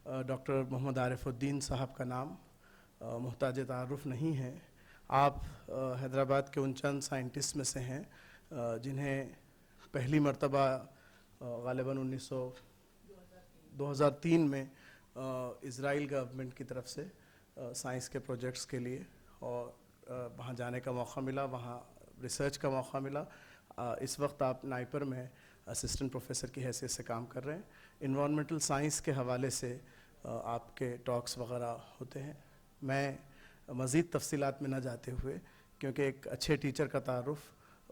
Doctor Mohammad Arifuddin साहब का नाम मुहताज तारुफ नहीं है। आप हैदराबाद के उन चंद साइंटिस्ट में से हैं जिन्हें पहली मर्तबा ग़ालिबन 2003 में इज़राइल गवर्नमेंट की तरफ से साइंस के प्रोजेक्ट्स के लिए और वहाँ जाने का मौका मिला, वहाँ रिसर्च का मौका मिला। इस वक्त आप नाइपर में असिस्टेंट प्रोफेसर की हैसियत से काम कर रहे हैं। इन्वायरमेंटल साइंस के हवाले से आपके टॉक्स वगैरह होते हैं। मैं मज़ीद तफसीलात में न जाते हुए, क्योंकि एक अच्छे टीचर का तारुफ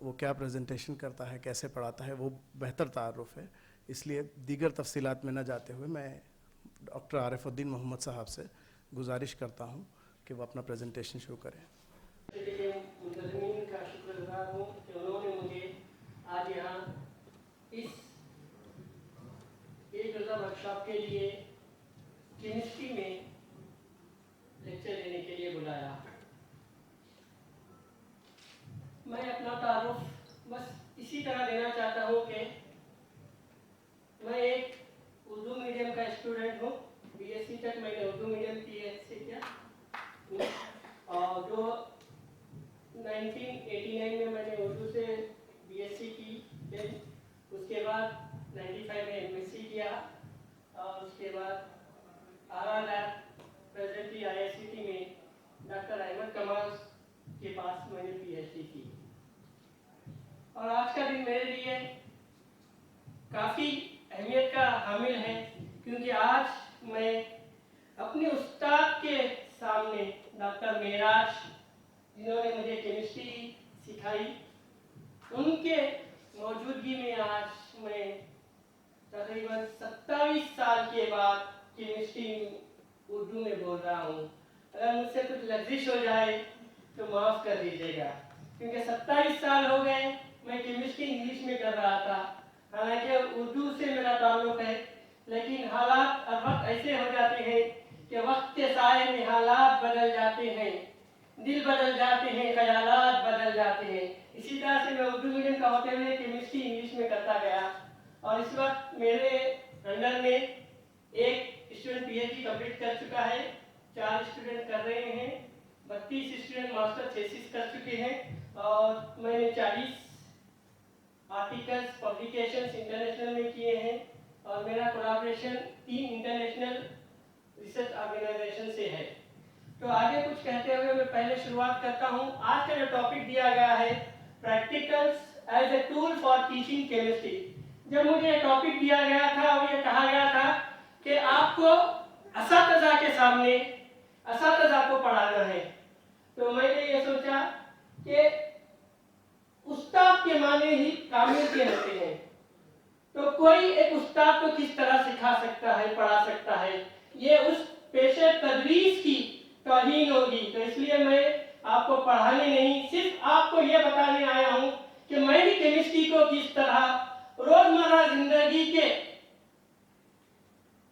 वो क्या प्रेजेंटेशन करता है, कैसे पढ़ाता है, वो बेहतर तारुफ है, इसलिए दीगर तफसीलात में न जाते हुए मैं डॉक्टर आरिफुद्दीन मोहम्मद साहब से गुजारिश करता हूँ कि वो अपना प्रेजेंटेशन शुरू करें। का शुक्रगुजार हूँ कि उन्होंने मुझे आज यहाँ इस एक रोज़ा वर्कशॉप के लिए केमिस्ट्री में लेक्चर लेने के लिए बुलाया। मैं अपना तारुफ बस इसी तरह देना चाहता हूँ कि मैं एक उर्दू मीडियम का स्टूडेंट हूँ। बीएससी तक मैंने उर्दू मीडियम से किया और जो 1989 में मैंने उर्दू से बीएससी की, फिर उसके बाद 95 में एमएससी किया और उसके बाद प्रेजेंटली आईआईसीटी में डॉक्टर अहमद कमाल के पास मैंने पीएचडी की। और आज का दिन मेरे लिए काफ़ी अहमियत का हामिल है, क्योंकि आज मैं अपने उस्ताद के सामने डॉक्टर मेराज, जिन्होंने मुझे केमिस्ट्री सिखाई, उनके मौजूदगी में आज मैं तकरीबन 27 साल के बाद केमिस्ट्री उर्दू में बोल रहा हूँ। अगर मुझसे कुछ लफ्ज़िश हो जाए तो माफ़ कर दीजिएगा, क्योंकि 27 साल हो गए मैं केमिस्ट्री इंग्लिश में कर रहा था। हालांकि उर्दू से मेरा ताल्लुक़ है, लेकिन हालात और वक्त ऐसे हो जाते हैं कि वक्त के साए में हालात बदल जाते हैं, दिल बदल जाते हैं, ख्यालात बदल जाते हैं। इसी तरह से मैं उर्दू मीडियम का होते हुए केमिस्ट्री इंग्लिश में करता गया और इस वक्त मेरे अंडर में एक स्टूडेंट पीएचडी कंप्लीट कर चुका है, 4 स्टूडेंट कर रहे हैं, 32 स्टूडेंट मास्टर थीसिस कर चुके हैं और मैंने 40 आर्टिकल्स पब्लिकेशंस इंटरनेशनल में किए हैं और मेरा कोलैबोरेशन 3 इंटरनेशनल रिसर्च ऑर्गेनाइजेशन से है। तो आगे कुछ कहते हुए मैं पहले शुरुआत करता हूँ। आज का जो टॉपिक दिया गया है, practicals as a tool for teaching chemistry. जब मुझे टॉपिक दिया गया था और ये कहा गया था कि आपको असातिज़ा के सामने असातिज़ा को पढ़ाना है, तो मैंने ये सोचा कि उस्ताद के माने ही कामिल के होते हैं, तो कोई एक उस्ताद को किस तरह सिखा सकता है, पढ़ा सकता है, ये उस पेशे तदरीस की तौहीन होगी। तो इसलिए मैं आपको पढ़ाने नहीं, सिर्फ आपको ये बताने आया हूँ कि मैं भी केमिस्ट्री को किस तरह रोजमर्रा जिंदगी के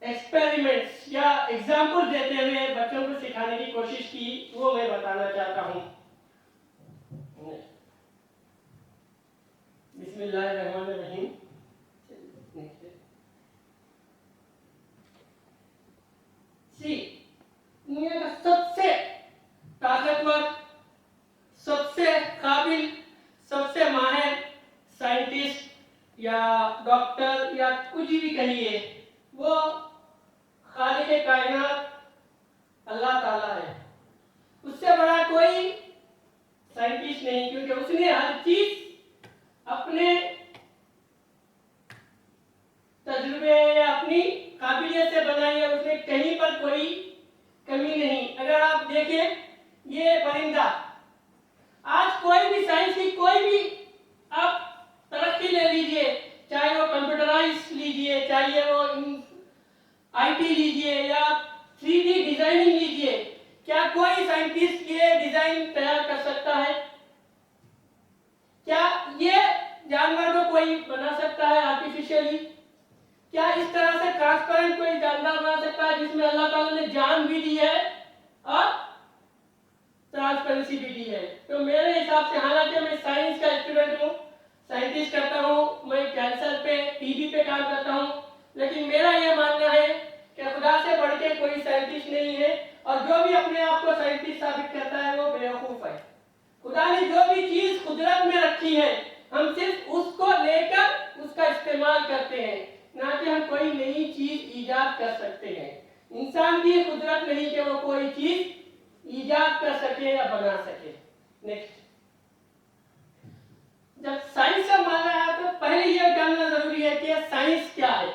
एक्सपेरिमेंट्स या एग्जाम्पल देते हुए बच्चों को सिखाने की कोशिश की, वो मैं बताना चाहता हूँ। बिस्मिल्लाहिर्रहमानिर्रहीम। दुनिया का सबसे ताकतवर, सबसे काबिल, सबसे माहिर साइंटिस्ट या डॉक्टर या कुछ भी कहिए, वो खालिक कायनात अल्लाह ताला है। उससे बड़ा कोई साइंटिस्ट नहीं, क्योंकि उसने हर चीज अपने तजुर्बे या अपनी काबिलियत से बनाई है, उसमें कहीं पर कोई कमी नहीं। अगर आप देखें, ये परिंदा, आज कोई भी साइंस की कोई भी आप तरक्की ले लीजिए, चाहे वो कंप्यूटराइज लीजिए, चाहे वो आईटी लीजिए या 3D डिजाइनिंग लीजिए, क्या कोई साइंटिस्ट ये डिजाइन तैयार कर सकता है? क्या ये जानवर को कोई बना सकता है आर्टिफिशियली? क्या इस तरह से ट्रांसपेरेंट कोई जानवर बना सकता है जिसमें अल्लाह ताला ने जान भी दी है और ट्रांसपेरेंसी भी दी है? तो मेरे हिसाब से, हालांकि मैं साइंस का स्टूडेंट हूँ, साइंटिस्ट करता हूँ, मैं कैंसर पे, टीबी पे काम करता हूँ, लेकिन मेरा यह मानना है कि खुदा से बढ़ कोई साइंटिस्ट नहीं है, और जो भी अपने आप को साइंटिस्ट साबित करता है वो बेवकूफ है। खुदा ने जो भी चीज कुदरत में रखी है, हम सिर्फ उसको लेकर उसका इस्तेमाल करते हैं, ना कि हम कोई नई चीज ईजाद कर सकते हैं। इंसान की कुदरत नहीं कि वो कोई चीज ईजाद कर सके या बना सके। नेक्स्ट, जब साइंस का मामला है तो पहले यह जानना जरूरी है कि साइंस क्या है।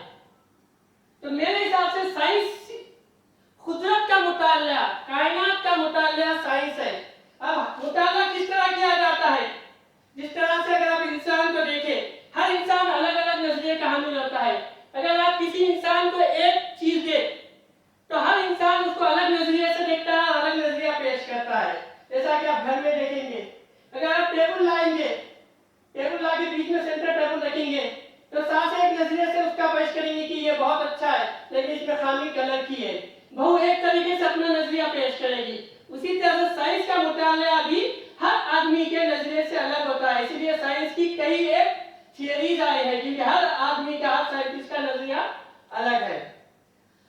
तो मेरे हिसाब से साइंस कुदरत का मुताला, कायनात का मुताला साइंस है। अब मुताला किस तरह किया जाता है? जिस तरह से अगर आप इंसान को देखें, हर इंसान अलग अलग नजरिए का हामिल होता है। अगर आप किसी इंसान को एक चीज दे तो हर इंसान उसको अलग नजरिए से देखता है, अलग नजरिया पेश करता है। जैसा कि आप घर में देखेंगे, अगर आप टेबल लाएंगे, टेबल ला के बीच में सेंटर टेबल रखेंगे तो सास एक नजरिए से उसका पेश करेंगे कि ये बहुत अच्छा है, लेकिन इसमें खामी कलर की है। बहू एक तरीके से अपना नजरिया पेश करेगी। उसी तरह से साइंस का मुताला भी हर आदमी के नजरिए से अलग होता है। इसलिए साइंस की कई एक थियरीज आई है, क्योंकि हर आदमी का, हर साइंटिस्ट का नजरिया अलग है।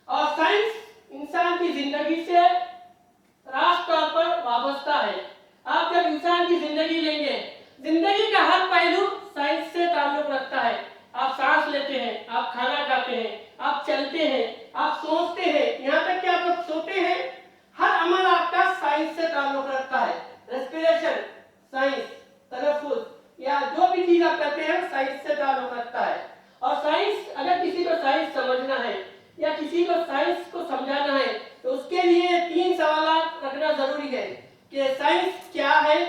और साइंस इंसान की जिंदगी से रास्त तौर पर वाबस्ता है। आप जब इंसान की जिंदगी लेंगे, जिंदगी का हर पहलू साइंस से ताल्लुक रखता है। आप सांस लेते हैं, आप खाना खाते हैं, आप चलते हैं, आप सोचते हैं, यहाँ तक कि आप जब सोते हैं, हर अमल आपका साइंस से ताल्लुक रखता है। रेस्पिरेशन साइंस, तनफ्फुस या जो भी चीज आप करते हैं साइंस से ताल्लुक रखता है। और साइंस, अगर किसी को साइंस समझना है या किसी को साइंस को समझाना है तो उसके लिए 3 सवाल रखना जरूरी है कि साइंस क्या है,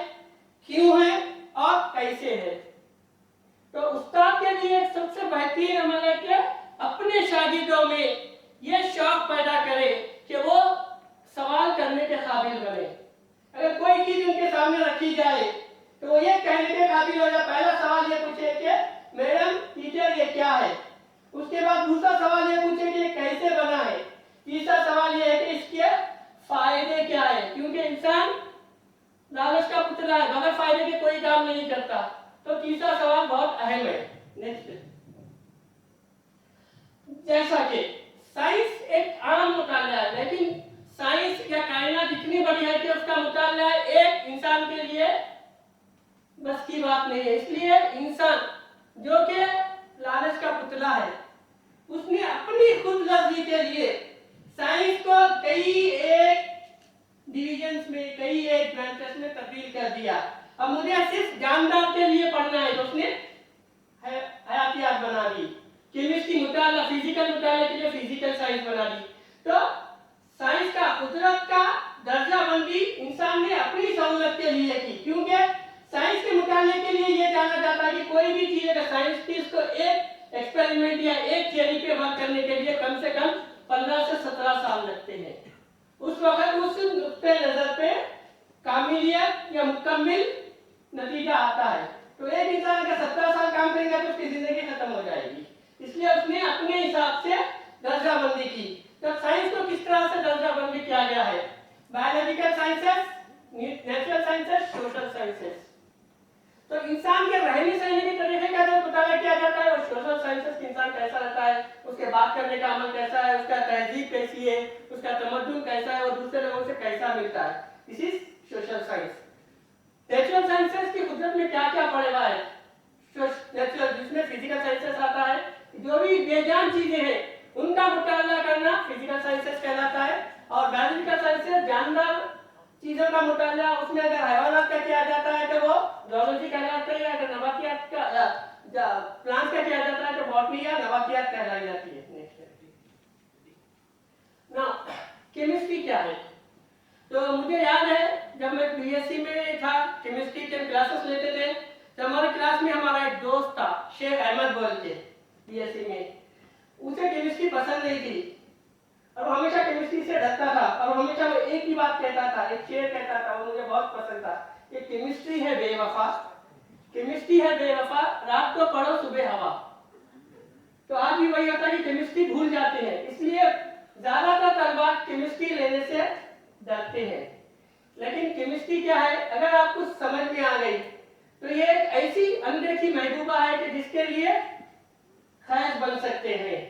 क्यों है और कैसे है। तो उस्ताद के लिए सबसे बेहतरीन अमल है कि अपने शागिर्दों में यह शौक पैदा करे कि वो सवाल करने के काबिल बने। अगर कोई चीज उनके सामने रखी जाए तो वो ये कहने के काबिल हो जाए। पहला सवाल ये पूछे कि मैडम, टीचर, ये क्या है। उसके बाद दूसरा सवाल ये पूछे कि कैसे बना है। तीसरा सवाल ये है कि इसके फायदे क्या है, क्योंकि इंसान लालच का पुतला है, बगैर फायदे के कोई काम नहीं करता। तो तीसरा सवाल बहुत अहम है। नेक्स्ट, जैसा कि साइंस एक आम मुताला है, लेकिन साइंस या कायनात इतनी बड़ी है कि उसका मुताला एक इंसान के लिए बस की बात नहीं है। इसलिए इंसान जो कि लालच का पुतला है, उसने अपनी खुद गर्जी के लिए साइंस को कई एक डिविजन्स में, कई एक ब्रांचेस में तब्दील कर दिया। अब मुझे सिर्फ जानदार के लिए पढ़ना है तो उसने हयातियात बना दी। केमिस्ट्री मुताला, फिजिकल मुताले के लिए फिजिकल साइंस बना दी। तो साइंस का, कुदरत का दर्जा बंदी इंसान ने अपनी सहूलत के लिए की, क्योंकि साइंस के मुताले के लिए यह जाना जाता है कि कोई भी चीज अगर साइंटिस्ट को एक एक्सपेरिमेंट या एक थियरी पे वर्क करने के लिए कम से कम 15 से 17 साल लगते हैं। उस वक्त उस नुक्ते नजर पे कामिलियत या मुकम्मिल नतीजा आता है। तो एक इंसान अगर 17 साल काम करेगा तो उसकी जिंदगी खत्म हो जाएगी। इसलिए उसने अपने हिसाब से दर्जाबंदी की। तो साइंस को किस तरह से दर्जाबंदी किया गया है? Biological sciences, natural sciences, social sciences. तो इंसान के रहने सहने के तरीके का जब मुताला किया जाता है, और सोशल साइंसेस के इंसान कैसा रहता है, उसके बात करने का अमल कैसा है, उसका तहजीब कैसी है, उसका तमद्दुन कैसा है, और दूसरे लोगों से कैसा मिलता है, this is social science. Natural sciences की कुदरत में क्या क्या पड़े हुआ है, नेचुरल, जिसमें फिजिकल साइंसेस आता है, जो भी बेजान चीजें हैं उनका मुताला करना फिजिकल साइंसेस कहलाता है। और बायोलॉजिकल साइंसेस जानदार चीजों का मुताला, उसमें अगर हैवानात का किया जाता है तो वो जूलॉजी कहलाता है, अगर नबातियात का, प्लांट्स का किया जाता है तो बॉटनी या नबातियात कहलाई जाती है। नाउ केमिस्ट्री क्या है? तो मुझे याद है जब मैं बीएससी में था, केमिस्ट्री के क्लासेस लेते थे, तो हमारे क्लास में हमारा एक दोस्त था शेख अहमद बोल के, बीएससी में। उसे केमिस्ट्री पसंद नहीं थी और हमेशा केमिस्ट्री से डरता था, और हमेशा वो एक ही बात कहता था, एक शेर कहता था, वो मुझे बहुत पसंद था कि केमिस्ट्री है बेवफा, केमिस्ट्री है बेवफा, रात को पढ़ो सुबह हवा। तो आज भी वही होता है कि केमिस्ट्री भूल जाते हैं, इसलिए ज्यादातर तलबा केमिस्ट्री लेने से डरते हैं। लेकिन केमिस्ट्री क्या है, अगर आपको समझ में आ गई तो ये एक ऐसी अनदेखी महबूबा है कि जिसके लिए खैर बन सकते हैं।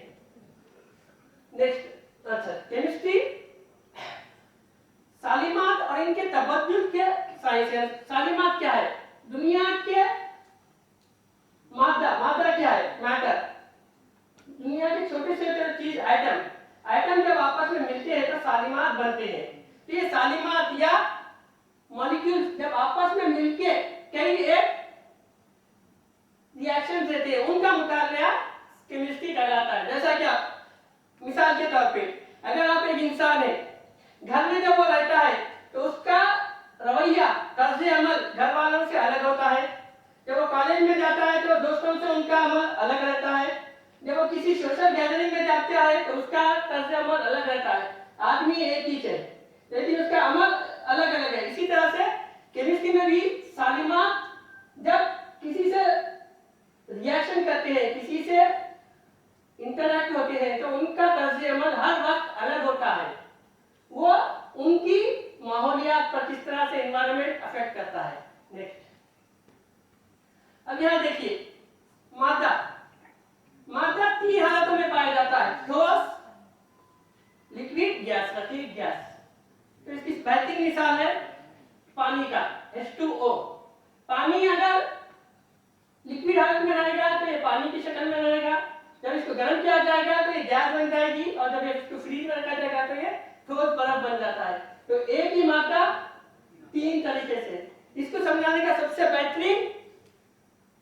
नेक्स्ट, अच्छा, केमिस्ट्री साइंस। सालिमात क्या है? दुनिया के मादा क्या है? मैटर। दुनिया के छोटे से चीज एटम जब आपस में मिलते हैं तो सालिमात बनते हैं। तो ये सालिमात या मॉलिक्यूल जब आपस में मिलके कई एक रिएक्शन देते हैं, उनका मुताबिया केमिस्ट्री कहलाता है। जैसा कि मिसाल के तौर पे अगर आप एक इंसान है, घर में जब वो रहता है तो उसका रवैया, तर्ज अमल घर वालों से अलग होता है। जब वो कॉलेज में जाता है तो दोस्तों से उनका अमल अलग रहता है। जब वो किसी सोशल गैदरिंग में जाता है तो उसका तर्ज अमल अलग रहता है। आदमी एक ही है लेकिन उसका अमल अलग अलग है। इसी तरह से केमिस्ट्री में भी सालिमात जब किसी से रिएक्शन करते हैं, किसी से इंटरैक्ट होते हैं तो उनका तर्ज अमल हर वक्त अलग होता है। वो उनकी माहौलियात पर किस तरह से एनवायरनमेंट अफेक्ट करता है। नेक्स्ट, अब यहाँ देखिए मादा 3 हालतों में पाया जाता है: ठोस, लिक्विड, गैस, रतीब गैस। तो इसकी बेहतरीन मिसाल है पानी का, H2O। पानी अगर लिक्विड हालत में रहेगा तो ये पानी की शक्ल में रहेगा। जब इसको गर्म किया जाएगा तो ये गैस बन जाएगी और जब इसको फ्रीज में रखा जाएगा तो ये ठोस बर्फ बन जाता है। तो एक ही मात्रा 3 तरीके से। इसको समझाने का सबसे बेहतरीन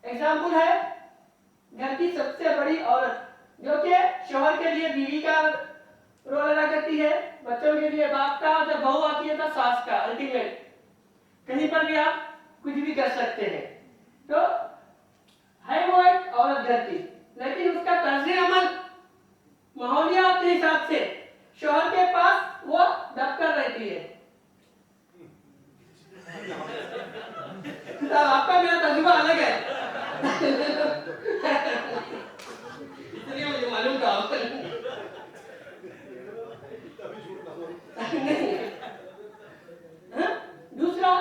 एग्जाम्पल है घर की सबसे बड़ी औरत, जो कि शौहर के लिए बीवी का रोल अदा करती है, बच्चों के लिए बाप का, और जब बहू आती है तो सास का। अल्टीमेट कहीं पर भी आप कुछ भी कर सकते हैं। तो है वो एक औरत घर की, लेकिन उसका तर्ज अमल माहौलियात के हिसाब से शौहर के पास वो दबकर रहती है। तो आपका मेरा तजुर्बा अलग है इसलिए मुझे मालूम था। दूसरा,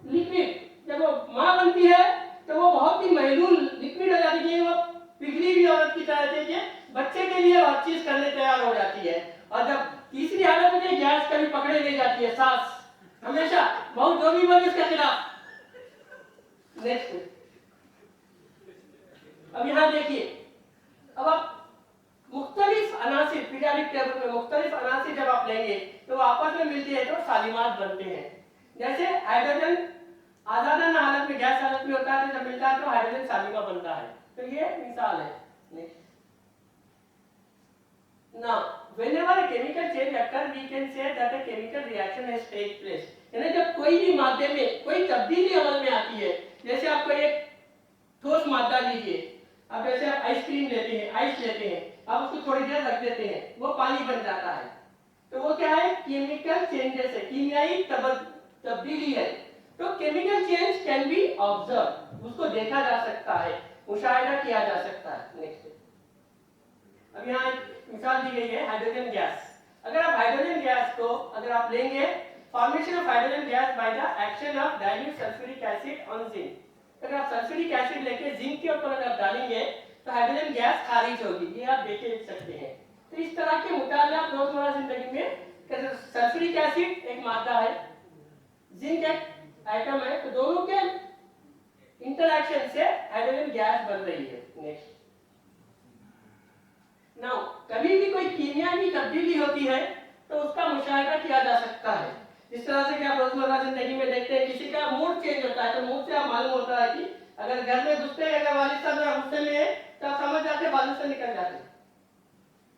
लिक्विड। जब वो मां बनती है तो वो बहुत ही महलूल लिक्विड हो जाती है। वो पिघली हुई औरत की तरह से कि बच्चे के लिए हर चीज करने तैयार हो जाती है। और जब तीसरी हालत में गैस कभी पकड़े ले जाती है, सास हमेशा बहुत जो भी बोले उसके खिलाफ। नेक्स्ट, अब यहाँ देखिए, अब आप मुख्तलिफ अनासिर पीरियोडिक टेबल में मुख्तलिफ अनासिर जब आप लेंगे तो वो आपस में मिलते हैं तो सालिमात बनते हैं। जैसे हाइड्रोजन आजादाना हालत में, गैस हालत में होता है तो जब मिलता है तो हाइड्रोजन सालिमा बनता है। तो ये मिसाल है। Next, now whenever a chemical change occur we can say that a chemical reaction has take place। यानी जब कोई भी मादे में कोई तब्दीली अमल में आती है, जैसे आपको एक ठोस मादा लीजिए, अब जैसे आप आइसक्रीम लेते हैं, आइस लेते हैं, आप उसको थोड़ी देर रख देते हैं, वो पानी बन जाता है। तो वो क्या है? केमिकल चेंजेस है, कीमियाई तब्दीली है। तो chemical change can be observe, उसको देखा जा सकता है, मुशाहिदा किया जा सकता है। नेक्स्ट, अब यहाँ एक मिसाल दी गई है हाइड्रोजन गैस। अगर आप हाइड्रोजन गैस को अगर आप लेंगे, formation of hydrogen gas by the action of dilute sulphuric acid on zinc. अगर आप सल्फ्यूरिक एसिड लेके जिंक के ऊपर अगर डालेंगे तो हाइड्रोजन गैस खारिज होगी। ये आप देख सकते हैं। तो इस तरह के मुताबिक आप रोजमर्रा जिंदगी में सल्फ्यूरिक एसिड एक मादा है, जिंक एक एटम है, तो दोनों के इंटरैक्शन से हाइड्रोजन गैस बन रही है। नेक्स्ट, नाउ कभी भी कोई कीमियाई तब्दीली होती है तो उसका मुशाहिदा किया जा सकता है। इस तरह से कि आप रोजमर्रा जिंदगी में देखते हैं किसी का मूड चेंज होता है तो मूड से आप मालूम होता है कि अगर घर में घुसते हैं, अगर वालिद साहब गुस्से में है तो आप समझ जाते हैं बाजू से निकल जाते हैं।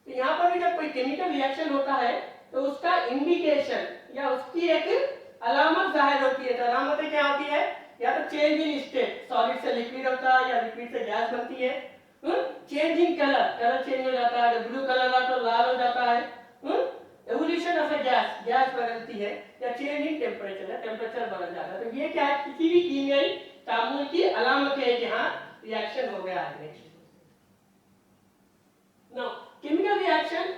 तो यहाँ पर भी जब कोई केमिकल रिएक्शन होता है तो उसका इंडिकेशन या उसकी एक अलामत जाहिर होती है। तो अलामतें क्या होती है? या तो चेंज इन स्टेट, सॉलिड से लिक्विड होता है या लिक्विड से गैस बनती है। चेंज इन कलर चेंज हो जाता है, ब्लू कलर का तो लाल हो जाता है। एवोल्यूशन ऑफ ए गैस बदलती है, या चेंज इन टेम्परेचर बदल जाता है। तो ये क्या है? किसी भी कीमियाई तामुल की अलामत है कि हाँ रिएक्शन हो गया है। नाउ केमिकल रिएक्शन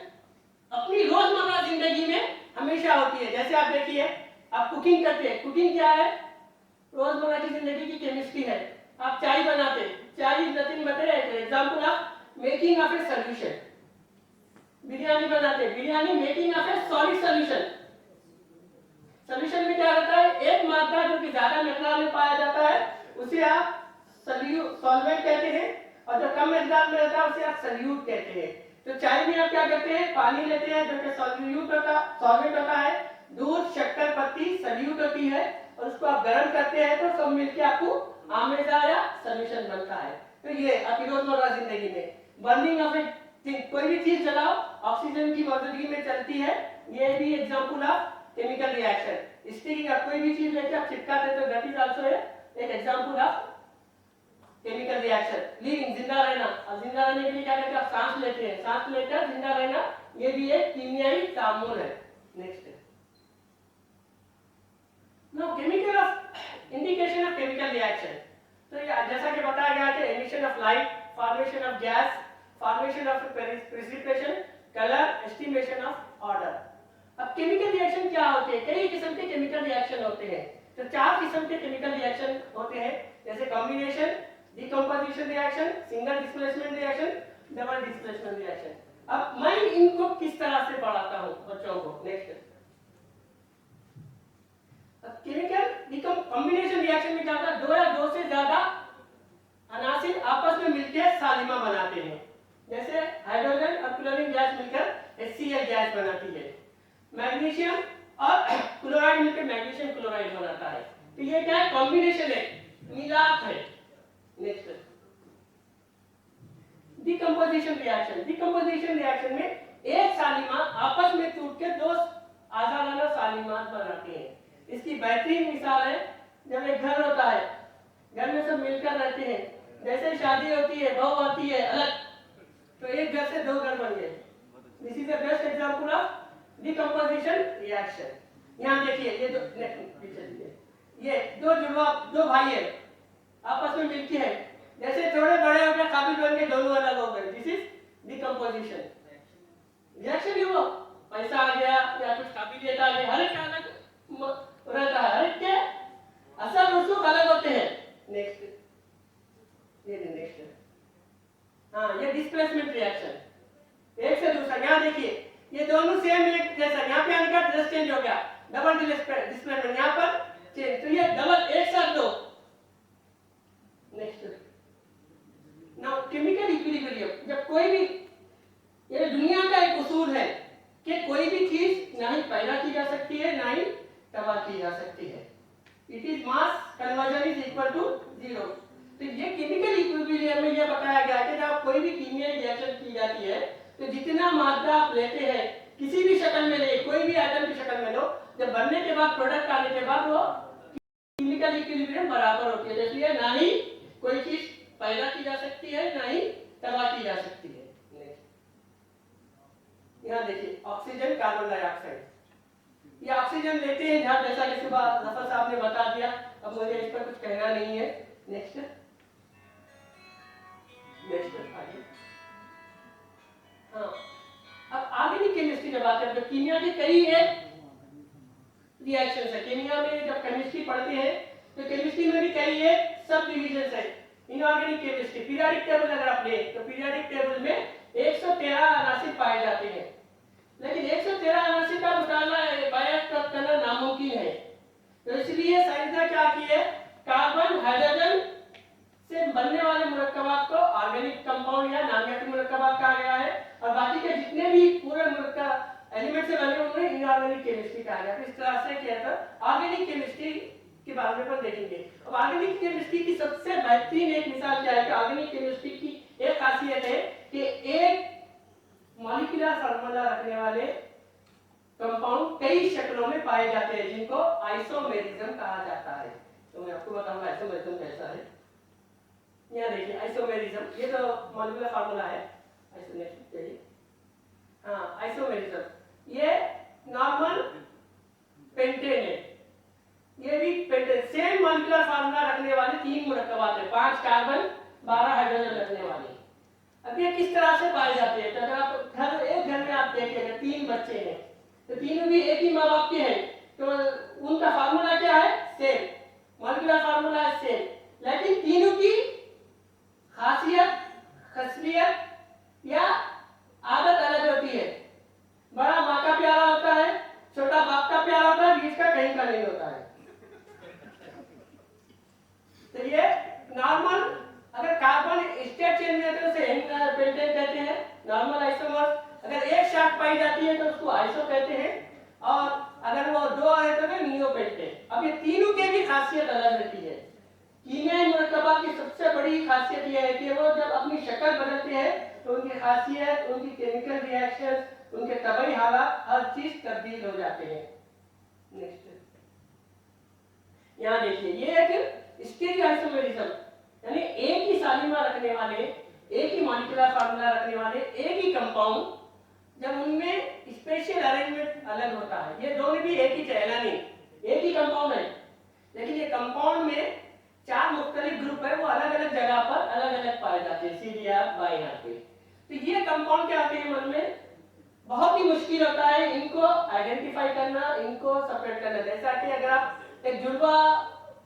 अपनी रोजमर्रा जिंदगी में हमेशा होती है। जैसे आप देखिए, आप कुकिंग करते हैं, कुकिंग क्या है? रोजमर्रा की जिंदगी की केमिस्ट्री है। आप चाय बनाते हैं, चाय is nothing but example of making of A solution. Biryani बनाते हैं, biryani making of A solid solution. Solution में क्या रहता है? एक मात्रा जो कि ज्यादा और जो कम मिकदार में रहता है उसे आप सल्यूट कहते हैं। तो चाय में आप क्या करते हैं, पानी लेते हैं जो कि सॉल्वेंट होता है, दूध, शक्कर, पत्ती सल्यूट होती है, और उसको आप गर्म करते हैं तो सब मिलके आपको आमेजा या सॉल्यूशन बनता है। तो ये आपकी रोजमर्रा जिंदगी में बर्निंग ऑफ ए कोई भी चीज जलाओ ऑक्सीजन की मौजूदगी में चलती है, ये भी example of chemical reaction. Sticking आप कोई भी चीज लेके आप चिपकाते तो दैट इज आल्सो एक example of chemical reaction. Living, जिंदा रहना, अब जिंदा रहने के लिए क्या करते हैं, आप सांस लेते हैं, सांस लेकर जिंदा रहना, ये भी एक कीमियाई तामुल है। Next now chemical of indication of chemical reaction. तो ये जैसा कि बताया गया कि emission of light, formation of gas, formation of precipitation, colour, estimation of order. अब केमिकल रिएक्शन क्या होते हैं, कई किस्म के केमिकल रिएक्शन होते हैं। तो 4 किस्म के केमिकल रिएक्शन होते हैं, जैसे combination, decomposition reaction, single displacement reaction, double displacement reaction. अब मैं इनको किस तरह से पढ़ाता हूं बच्चों को। नेक्स्ट केमिकल कॉम्बिनेशन रिएक्शन में क्या होता है, 2 या 2 से ज्यादा अनासिर आपस में मिलकर सालिमा बनाते हैं। जैसे हाइड्रोजन और क्लोरीन गैस मिलकर HCl गैस बनाती है, मैग्नीशियम और क्लोराइड मिलकर मैग्नीशियम क्लोराइड बनाता है। तो ये क्या है, कॉम्बिनेशन है, मिलाप है। Next decomposition reaction. Decomposition reaction में एक सालिमा आपस में टूट के 2 आजादाना सालिमात बनाते हैं। इसकी बेहतरीन मिसाल है जब एक घर होता है, घर में सब मिलकर रहते हैं, जैसे शादी होती है, बहू आती है अलग, तो एक घर से 2 घर बन गए। This is the best example of decomposition reaction. यहाँ देखिए ये ये 2 जुड़वा 2 भाई है, आपस में मिलके है, जैसे थोड़े बड़े हो गए, काबिल बन के दोनों अलग हो गए। This is decomposition reaction. वो पैसा आ गया या कुछ काबिलियत आ गई, हर एक अलग रहता है, हर एक के असर रसूख अलग होते हैं। नेक्स्ट हाँ, ये डिस्प्लेसमेंट रिएक्शन, एक से दूसरा। यहाँ देखिए ये दोनों सेम एक जैसा, यहाँ पे आने का ड्रेस चेंज हो गया, डबल डिस्प्लेसमेंट, यहाँ पर चेंज, तो ये डबल एक साथ 2। Next now chemical equilibrium. जब कोई भी, ये दुनिया का एक उसूल है कि कोई भी चीज ना ही पैदा की जा सकती है ना ही तबाह की जा सकती है। It is mass conversion is equal to 0। तो ये केमिकल इक्विलिब्रियम में ये बताया गया कि जब कोई भी कीमियाई रिएक्शन की जाती है तो जितना मात्रा आप लेते हैं किसी भी शक्ल में ले, कोई भी आइटम की शक्ल में लो, जब बनने के बाद, प्रोडक्ट आने के बाद, वो केमिकल इक्विलिब्रियम बराबर होती है। इसलिए ना ही कोई चीज पैदा की जा सकती है ना ही तबाह की जा सकती है। यहाँ देखिए ऑक्सीजन, कार्बन डाइऑक्साइड, ये ऑक्सीजन लेते हैं जहां, जैसा कि सुबह जफर साहब ने बता दिया, अब मुझे इस पर कुछ कहना नहीं है। नेक्स्ट आगे। हाँ, अब ऑर्गेनिक केमिस्ट्री जब बात करते हैं, कीमिया के कई एक रिएक्शंस है। केमिया में जब केमिस्ट्री पढ़ते हैं तो केमिस्ट्री में भी कई एक सब डिविजन्स है। इनऑर्गेनिक केमिस्ट्री, पीरियोडिक टेबल अगर आप लें तो पीरियोडिक टेबल में 113 अनासिर पाए जाते हैं, लेकिन 113 अनासिर का मुताला बायस करना नामुमकिन है। तो इसलिए साइंस ने क्या किया, कार्बन हाइड्रोजन से बनने वाले मुरक्कबात को ऑर्गेनिक कंपाउंड या नामियाती मुरक्कबात कहा गया है, और बाकी के जितने भी पूरे मुरक्कब एलिमेंट से बने उन्हें इनऑर्गेनिक केमिस्ट्री कहा गया। तो इस तरह से किया था। ऑर्गेनिक केमिस्ट्री के बारे में देखेंगे। अब ऑर्गेनिक केमिस्ट्री की सबसे बेहतरीन एक मिसाल क्या है कि ऑर्गेनिक केमिस्ट्री की एक खासियत है कि एक मॉलिक्यूलर फार्मूला रखने वाले कंपाउंड कई शक्लों में पाए जाते हैं, जिनको आइसोमेरिज्म कहा जाता है। तो मैं आपको बताऊंगा आइसोमेरिज्म कैसा है। यहाँ देखिए आइसोमेरिज्म, ये तो मॉलिक्यूलर फार्मूला है आइसोमेरिज्म। ये नॉर्मल पेंटेन है, ये भी पेंटेन, सेम मॉलिक्यूलर फार्मूला रखने वाले 3 मुरक्कबात है, 5 कार्बन 12 हाइड्रोजन रखने वाले। अब ये किस तरह से पाए जाते हैं, तो अगर आप एक घर में आप देखेंगे 3 बच्चे हैं, तो तीनों भी एक ही माँ बाप के हैं, तो उनका फार्मूला क्या है, सेम, मॉलिक्यूलर फार्मूला है सेम, लेकिन तीनों की खासियत, खसलियत या आदत अलग होती है। बड़ा माँ का प्यारा होता है, छोटा बाप का प्यारा होता है, बीच का कहीं का नहीं होता है। तो ये नॉर्मल, अगर कार्बन स्टेट चेन में है तो उसको आइसो कहते हैं, और अगर वो 2 है तो नियो कहते हैं। अब ये तीनों के भी खासियत अलग रहती है। कीमियाई मुरक्कबात की सबसे बड़ी खासियत यह है कि वो जब अपनी शक्ल बदलते हैं तो उनकी खासियत, उनकी केमिकल रिएक्शन, उनके तबई हालात, हर चीज तब्दील हो जाते हैं। नेक्स्ट, यहाँ देखिए, ये एक स्टीरियो आइसोमेरिज्म, यानी एक ही सालिमा रखने वाले, एक ही मॉलिक्यूलर फार्मूला रखने वाले, एक ही कंपाउंड, जब उनमें स्पेशल अरेंजमेंट अलग होता है। ये दोनों भी एक ही चेहरा नहीं, एक ही कंपाउंड है, लेकिन ये कंपाउंड में 4 मुख्तलिफ ग्रुप है, वो अलग अलग जगह पर अलग अलग पाए जाते हैं, सीधे आप बाएं हाथ पे। तो ये कंपाउंड क्या आते हैं मन में, बहुत ही मुश्किल होता है इनको आइडेंटिफाई करना, इनको सेपरेट करना। जैसा कि अगर आप एक जुड़वा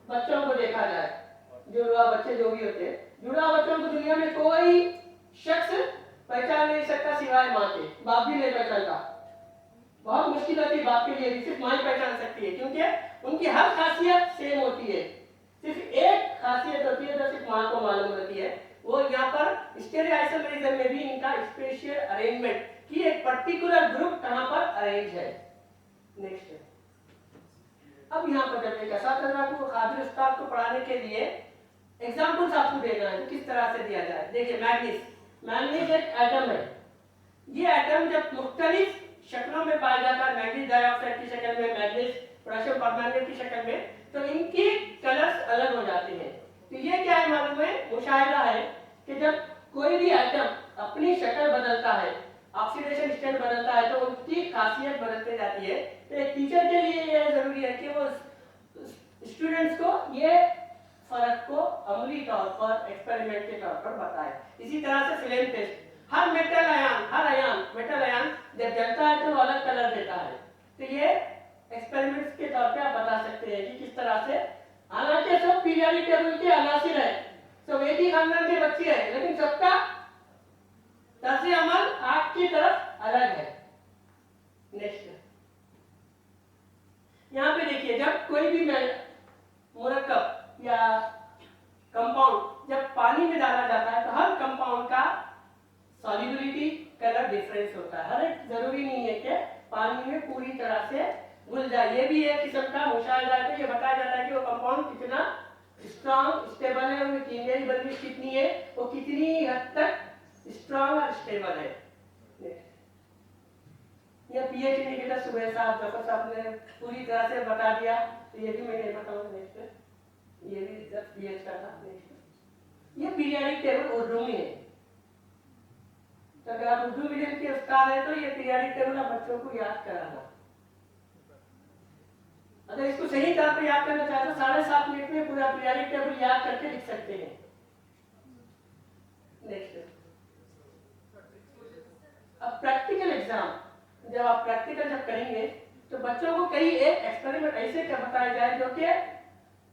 बच्चों को देखा जाए, जुड़वा बच्चे जो भी होते हैं, जुड़वा बच्चों को दुनिया में कोई शख्स पहचान नहीं सकता सिवाय माँ के, बाप भी नहीं पहचानता। बहुत मुश्किल होती है बाप के लिए भी, सिर्फ माँ ही पहचान सकती है, क्योंकि उनकी हर खासियत सेम होती है। सिर्फ एक खासियत होती है जो सिर्फ माँ को मालूम होती है, वो यहाँ पर स्टीरियो आइसोमेरिज्म में भी इनका स्पेशल अरेंजमेंट कि एक पर्टिकुलर ग्रुप कहाँ पर अरेंज है। नेक्स्ट, अब यहाँ पर जब एक असातिज़ा को, कादिर उस्ताद को पढ़ाने के लिए एग्जाम्पल्स आपको देना है, तो किस तरह से दिया जाए। देखिए, मैग्नीज एक एटम है। ये एटम जब मुख्तलिफ शक्लों में पाया जाता है, मैग्नीज डाइऑक्साइड की शक्ल में, मैग्नीज पोटेशियम परमैंगनेट की शक्ल में, तो इनके कलर्स अलग हो जाते हैं। तो ये क्या है मालूम है, मुशाहिदा है कि जब कोई भी एटम अपनी शक्ल बदलता है, ऑक्सीडेशन स्टेट बदलता है, तो उनकी खासियत बदलती जाती है। तो एक टीचर के लिए ये जरूरी है कि वो स्टूडेंट्स को ये फर्क को अमली तौर पर, एक्सपेरिमेंट के तौर पर बताए। इसी तरह से फ्लेम टेस्ट, हर मेटल आयन जब जलता है तो वो अलग कलर देता है। तो ये एक्सपेरिमेंट्स के तौर पे आप बता सकते हैं कि किस तरह से, हालांकि सब पीरियोडिक टेबल के अनासिर है, सब एक ही खानदान के बच्चे हैं, लेकिन सबका तर्ज अमल आग की तरफ अलग है। नेक्स्ट, यहाँ पे देखिए, जब कोई भी मुरक्कब या कंपाउंड जब पानी में डाला जाता है तो हर कंपाउंड का सॉल्युबिलिटी, कलर डिफरेंस होता है। हर एक जरूरी नहीं है कि पानी में पूरी तरह से घुल जाए। ये भी एक किस्म का मुशाहिदा है, ये बताया जाता है कि वो कंपाउंड कितना स्ट्रॉन्ग, स्टेबल है, उनकी कीमियाई बंदिश कितनी है, वो कितनी हद तक स्ट्रॉन्ग और स्टेबल है। ये पीएच इंडिकेटर सुबह साहब, जफर साहब ने पूरी तरह से बता दिया, तो ये भी मैं नहीं बताऊंगा। नेक्स्ट, ये भी पीएच का था। नेक्स्ट, ये पीरियोडिक टेबल उर्दू में है, तो अगर आप उर्दू मीडियम के उस्ताद हैं तो ये पीरियोडिक टेबल आप बच्चों को याद कराना। अगर इसको सही तरह पे याद करना चाहते तो 7.5 मिनट में पूरा पीरियोडिक टेबल याद करके लिख सकते हैं। नेक्स्ट, अब प्रैक्टिकल एग्जाम, जब आप प्रैक्टिकल जब करेंगे तो बच्चों को कई एक एक्सपेरिमेंट ऐसे क्या बताया जाए जो कि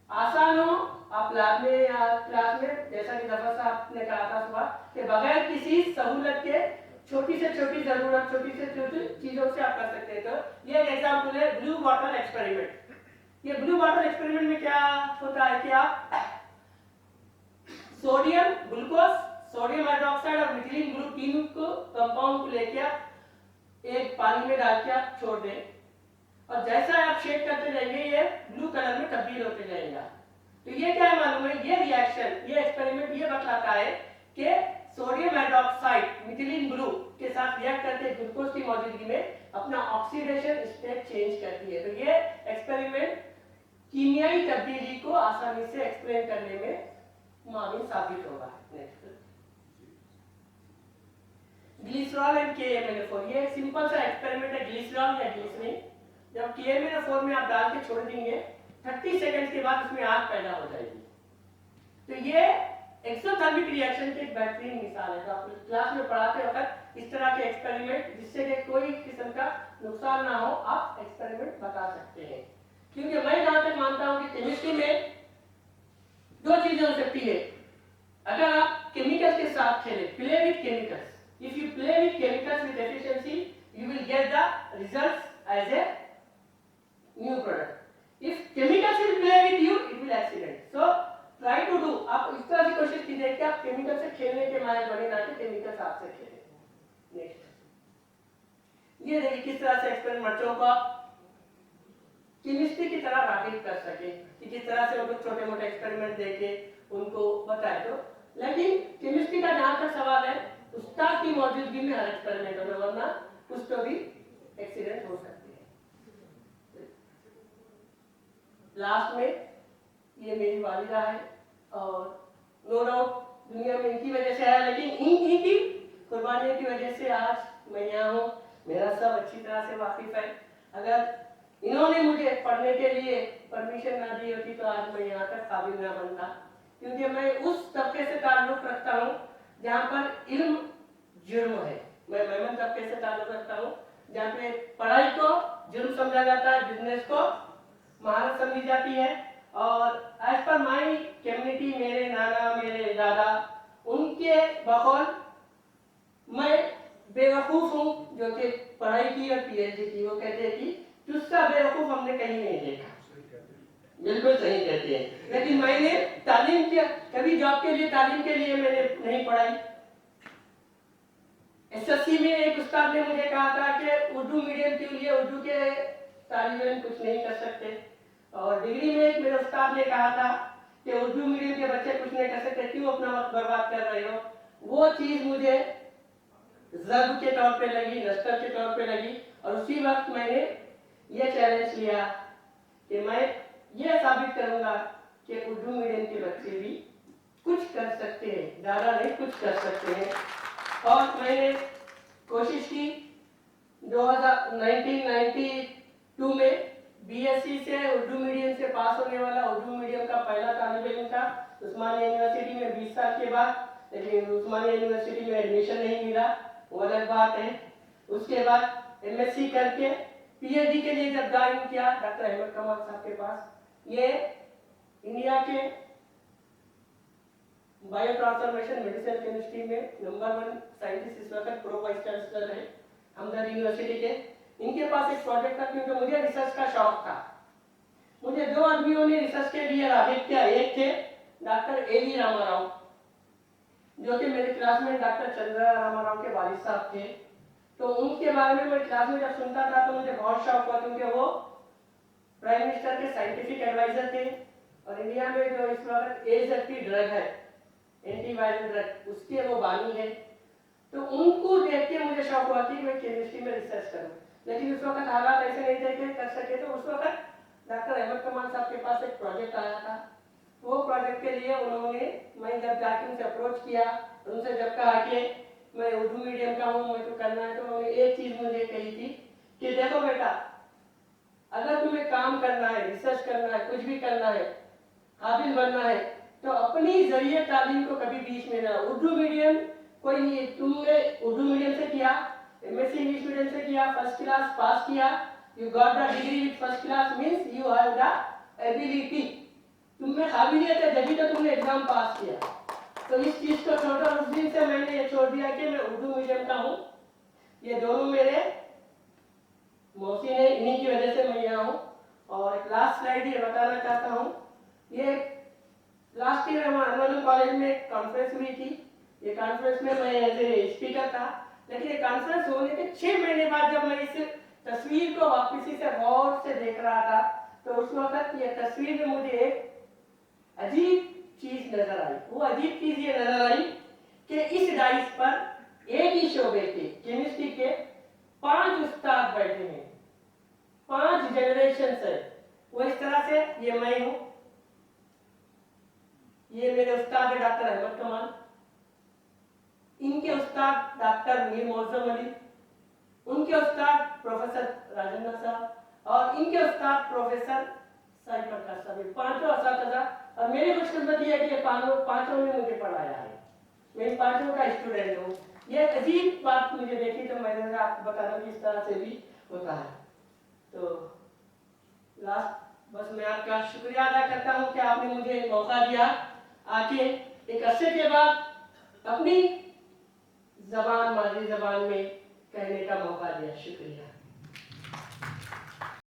आसान हो। आप लैब में या क्लास में, जैसा कि जफर साहब ने कहा था सुबह, कि बगैर किसी सहूलत के छोटी से छोटी जरूरत, छोटी से छोटी चीजों से आप कर सकते हैं। तो ये एक एग्जाम्पल है ब्लू बॉटल एक्सपेरिमेंट। ये ब्लू बॉटल एक्सपेरिमेंट में क्या होता है कि आप सोडियम ग्लूकोज, सोडियम हाइड्रोक्साइड और मिथिलीन ग्रुप तीनों को कंपाउंड को लेके आप एक पानी में डाल के आप छोड़ दें, और जैसा आप शेक करते जाएंगे ये ब्लू कलर में तब्दील होते जाएगा। तो ये क्या है मालूम है, ये रिएक्शन, ये एक्सपेरिमेंट ये बतलाता है कि सोडियम हाइड्रोक्साइड मिथिलीन ग्रुप के साथ रिएक्ट करके ग्लूकोज की मौजूदगी में अपना ऑक्सीडेशन स्टेट चेंज करती है। तो ये एक्सपेरिमेंट कीमियाई तब्दीली को आसानी से एक्सप्लेन करने में माविन साबित होगा। नेक्स्ट, ग्लिसरॉल एंड KMnO4, ये सिंपल सा एक्सपेरिमेंट है, ग्लिसरॉल या ग्लिसरीन। जब KMnO4 में आप डाल के छोड़ देंगे 30 सेकंड के बाद उसमें आग पैदा हो जाएगी। तो ये एक्सोथर्मिक रिएक्शन की एक बेहतरीन मिसाल है। तो आप क्लास में पढ़ाते वक्त इस तरह के एक्सपेरिमेंट, जिससे कि कोई किस्म का नुकसान ना हो, आप एक्सपेरिमेंट बता सकते हैं। क्योंकि मैं जहां तक मानता हूं कि केमिस्ट्री में 2 चीजें हो सकती है। अगर आप केमिकल्स के साथ खेलें, play with chemicals, if you play with chemicals with efficiency you will get the results as a new product. If chemicals will play with you, it will accident. So try to do, आप इस तरह से कोशिश कीजिए कि आप chemical से खेलने के माहिर बने, ना कि केमिकल्स आपसे खेलें। नेक्स्ट, ये देखिए किस तरह से एक्सपेरिमेंट बच्चों को केमिस्ट्री की तरह वाकिफ कर सके कि किस तरह से उनको छोटे मोटे एक्सपेरिमेंट देके उनको बताए। तो लेकिन केमिस्ट्री का जहाँ तक सवाल है, उस्ताद की मौजूदगी में हर एक्सपेरिमेंट होना, वरना कुछ तो भी एक्सीडेंट हो सकते हैं। लास्ट में ये मेरी वालिदा है और नो डाउट दुनिया में इनकी वजह से है, लेकिन इनकी कुर्बानियों की वजह से आज मैं यहाँ हूँ। मेरा सब अच्छी तरह से वाकिफ है। अगर इन्होंने मुझे पढ़ने के लिए परमिशन ना दी होती तो आज मैं यहाँ तक काबिल ना बनता, क्योंकि मैं उस तबके से ताल्लुक रखता हूँ जहाँ पर इल्म जुर्म है। मैं मेमन तबके से ताल्लुक रखता हूँ जहाँ पे पढ़ाई को जुर्म समझा जाता है, बिजनेस को महारत समझी जाती है। और एज पर माई कम्युनिटी, मेरे नाना मेरे दादा उनके बकौल मैं बेवकूफ हूँ जो कि पढ़ाई की और पीएचडी की। वो कहते हैं कि तुझसा बेवकूफ हमने कहीं नहीं देखा। बिल्कुल सही कहते हैं, लेकिन मैंने तालीम किया, कभी जॉब के लिए तालीम के लिए मैंने नहीं पढ़ाई। एसएससी में एक उस्ताद ने मुझे कहा था कि उर्दू मीडियम के लिए उर्दू के तालीम कुछ नहीं कर सकते, और डिग्री में एक मेरे उस्ताद ने कहा था कि उर्दू मीडियम के बच्चे कुछ नहीं कर सकते, क्यों अपना वक्त बर्बाद कर रहे हो। वो चीज मुझे ज़र्ब के तौर पे लगी, नस्तर के तौर पे लगी, और उसी वक्त मैंने ये चैलेंज लिया कि मैं ये साबित करूंगा कि उर्दू मीडियम के बच्चे भी कुछ कर सकते हैं, ज़्यादा नहीं कुछ कर सकते हैं। और मैंने कोशिश की 1992 में बीएससी से उर्दू मीडियम से पास होने वाला उर्दू मीडियम का पहला तालिब इल्म था उस्मानिया यूनिवर्सिटी में 20 साल के बाद, लेकिन उस्मानिया यूनिवर्सिटी में एडमिशन नहीं मिला, वो अलग बात है। उसके बाद एमएससी करके पीएचडी के लिए जब ज्वाइन किया डॉक्टर अहमद कमाल साहब के पास, ये इंडिया के बायो ट्रांसफॉर्मेशन मेडिसिन केमिस्ट्री में नंबर 1 साइंटिस्ट इस वक्त प्रो वाइस चांसलर है हमदर्द यूनिवर्सिटी के। इनके पास एक प्रोजेक्ट था, क्योंकि मुझे रिसर्च का शौक था। मुझे 2 आदमियों ने रिसर्च के लिए राबित किया। एक थे डॉक्टर एवी रामाराव, जो कि मेरे क्लासमेट डॉक्टर चंद्रा रामाराव के वालिद साहब थे। तो उनके बारे में मैं क्लास में जब सुनता था तो मुझे बहुत शौक हुआ, क्योंकि वो प्राइम मिनिस्टर के साइंटिफिक एडवाइजर थे, और इंडिया में जो इस वक्त एजएफपी ड्रग है, एंटीवायरल ड्रग, उसके वो बानी है। तो उनको देख के मुझे शौक हुआ कि मैं केमिस्ट्री में रिसर्च करूं, लेकिन उस वक्त हालात ऐसे नहीं थे कि कर सके। तो उस वक्त डॉक्टर अहमद कमाल साहब के पास एक प्रोजेक्ट आया था। वो प्रोजेक्ट के लिए उन्होंने, मैं जब जाके उनसे अप्रोच किया, उनसे जब कहा कि मैं उर्दू मीडियम का हूँ, मुझे करना है, तो उन्होंने एक चीज मुझे कही थी कि देखो बेटा, अगर तुम्हें काम करना है, रिसर्च करना है, कुछ भी करना है, काबिल बनना है, तो अपनी जरिए तालीम को कभी बीच में ना। उर्दू मीडियम कोई नहीं, तुमने उर्दू मीडियम से किया, एमएससी इंग्लिश मीडियम से किया, फर्स्ट क्लास पास किया, you got the degree with first class, means you have the ability, तुम्हें काबिलियत है, जब तो तुमने एग्जाम पास किया। तो इस चीज को छोड़कर उस दिन से मैंने ये छोड़ दिया कि मैं उर्दू मीडियम का हूँ। ये दोनों मेरे मौसी ने, इन्हीं की वजह से मैं यहाँ हूँ। और एक लास्ट स्लाइड ये बताना चाहता हूँ, ये लास्ट ईयर हमारे कॉलेज में एक कॉन्फ्रेंस हुई थी। ये कॉन्फ्रेंस में मैं एज ए स्पीकर था, लेकिन ये कॉन्फ्रेंस होने के 6 महीने बाद जब मैं इस तस्वीर को वापसी से गौर से देख रहा था, तो उस वक्त ये तस्वीर में मुझे एक अजीब चीज नजर आई। वो अजीब चीज ये नजर आई कि इस डाइस पर एक ही शोबे के, केमिस्ट्री के 5 उस्ताद बैठे हैं, 5 जनरेशन है। वो इस तरह से, ये मैं हूं, ये मेरे उस्ताद है डॉक्टर अहमद कमाल, इनके उस्ताद डॉक्टर मीर मौजम अली, उनके उस्ताद प्रोफेसर राजेंद्र साहब, और इनके उस्ताद प्रोफेसर साई प्रकाश साहब। 5 असातिज़ा, और मेरी खुशकिस्मती है कि ये पांचों ने मुझे पढ़ाया है, मैं 5 का स्टूडेंट हूँ। ये अजीब बात मुझे देखी, तो मैंने आपको बता दूं कि इस तरह से भी होता है। तो लास्ट बस मैं आपका शुक्रिया अदा करता हूँ कि आपने मुझे मौका दिया आके एक अरसे के बाद अपनी जबान, मादरी जबान में कहने का मौका दिया। शुक्रिया।